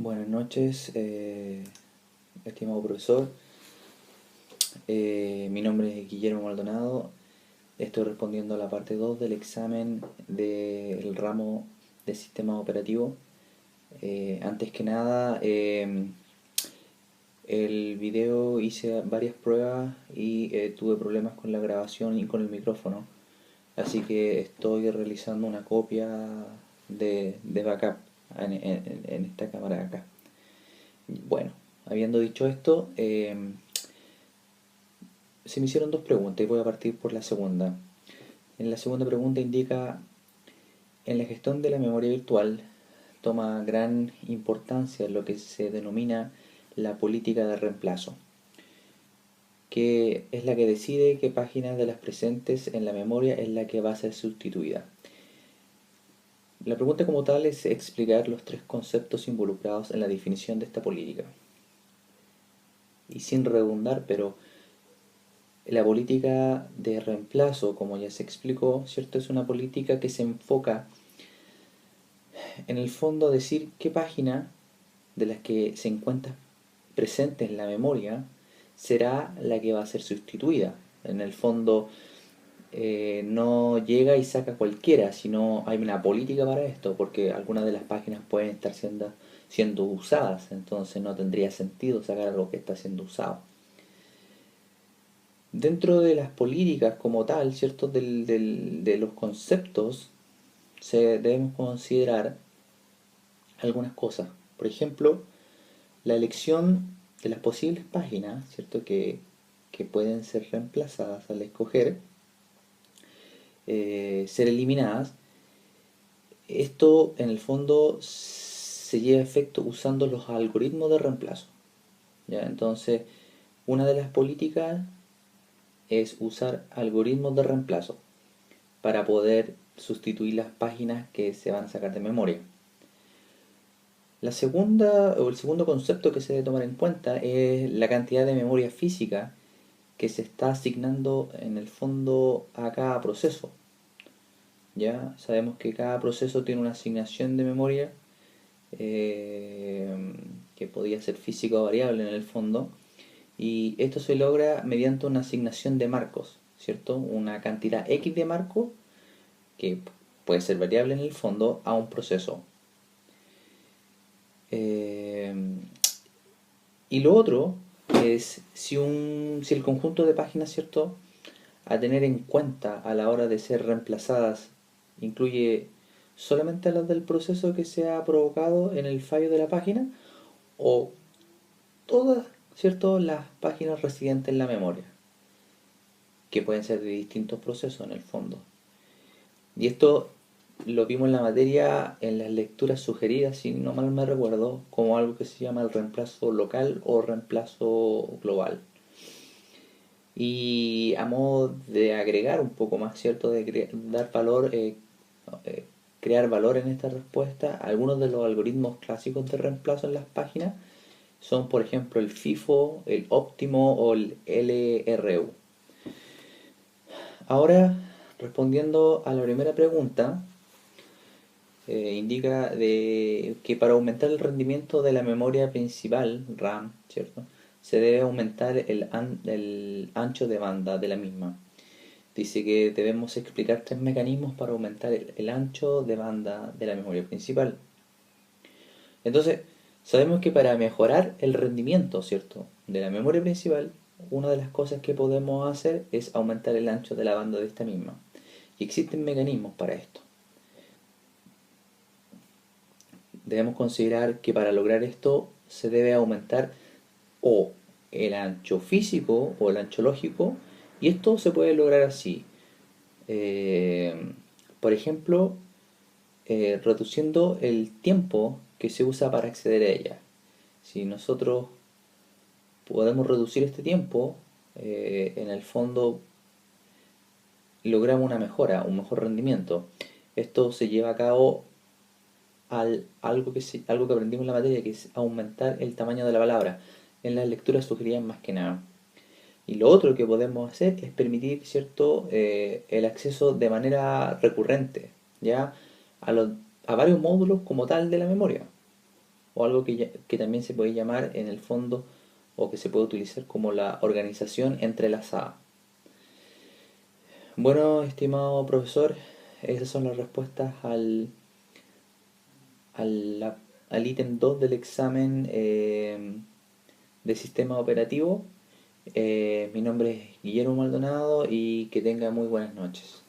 Buenas noches, estimado profesor. Mi nombre es Guillermo Maldonado. Estoy respondiendo a la parte 2 del examen del ramo de sistema operativo. Antes que nada, el video hice varias pruebas y tuve problemas con la grabación y con el micrófono. Así que estoy realizando una copia de backup en esta cámara de acá. Bueno, habiendo dicho esto, se me hicieron dos preguntas y voy a partir por la segunda. En la segunda pregunta indica, en la gestión de la memoria virtual toma gran importancia lo que se denomina la política de reemplazo, que es la que decide qué página de las presentes en la memoria es la que va a ser sustituida. La pregunta como tal es explicar los tres conceptos involucrados en la definición de esta política. Y sin redundar, pero la política de reemplazo, como ya se explicó, ¿cierto? Es una política que se enfoca en el fondo a decir qué página de las que se encuentra presente en la memoria será la que va a ser sustituida. En el fondo no llega y saca cualquiera, sino hay una política para esto, porque algunas de las páginas pueden estar siendo usadas, entonces no tendría sentido sacar algo que está siendo usado. Dentro de las políticas como tal, ¿cierto? De los conceptos, debemos considerar algunas cosas. Por ejemplo, la elección de las posibles páginas, ¿cierto? Que pueden ser reemplazadas al escoger, ser eliminadas. Esto en el fondo se lleva a efecto usando los algoritmos de reemplazo. ¿Ya? Entonces, una de las políticas es usar algoritmos de reemplazo para poder sustituir las páginas que se van a sacar de memoria. La segunda o el segundo concepto que se debe tomar en cuenta es la cantidad de memoria física que se está asignando en el fondo a cada proceso. Ya sabemos que cada proceso tiene una asignación de memoria que podría ser física o variable en el fondo, y esto se logra mediante una asignación de marcos, ¿cierto? Una cantidad X de marcos que puede ser variable en el fondo a un proceso. Eh, y lo otro es si el conjunto de páginas, ¿cierto?, a tener en cuenta a la hora de ser reemplazadas incluye solamente las del proceso que se ha provocado en el fallo de la página, o todas, ¿cierto?, las páginas residentes en la memoria, que pueden ser de distintos procesos en el fondo. Y esto lo vimos en la materia en las lecturas sugeridas, si no mal me recuerdo, como algo que se llama el reemplazo local o reemplazo global. Y a modo de agregar un poco más, ¿cierto? De dar valor, crear valor en esta respuesta, algunos de los algoritmos clásicos de reemplazo en las páginas son, por ejemplo, el FIFO, el óptimo o el LRU. Ahora, respondiendo a la primera pregunta, indica que para aumentar el rendimiento de la memoria principal, RAM, ¿cierto?, se debe aumentar el ancho de banda de la misma. Dice que debemos explicar tres mecanismos para aumentar el ancho de banda de la memoria principal. Entonces, sabemos que para mejorar el rendimiento, ¿cierto?, de la memoria principal, una de las cosas que podemos hacer es aumentar el ancho de la banda de esta misma. Y existen mecanismos para esto. Debemos considerar que para lograr esto se debe aumentar o el ancho físico o el ancho lógico, y esto se puede lograr así. Eh, por ejemplo, reduciendo el tiempo que se usa para acceder a ella. Si nosotros podemos reducir este tiempo, en el fondo logramos una mejora, un mejor rendimiento. Esto se lleva a cabo algo que aprendimos en la materia, que es aumentar el tamaño de la palabra. En las lecturas sugeridas más que nada. Y lo otro que podemos hacer es permitir, ¿cierto?, el acceso de manera recurrente, ¿ya?, a varios módulos como tal de la memoria. o algo que también se puede llamar en el fondo o que se puede utilizar como la organización entrelazada. Bueno, estimado profesor, esas son las respuestas al, al ítem 2 del examen de sistema operativo. Mi nombre es Guillermo Maldonado y que tenga muy buenas noches.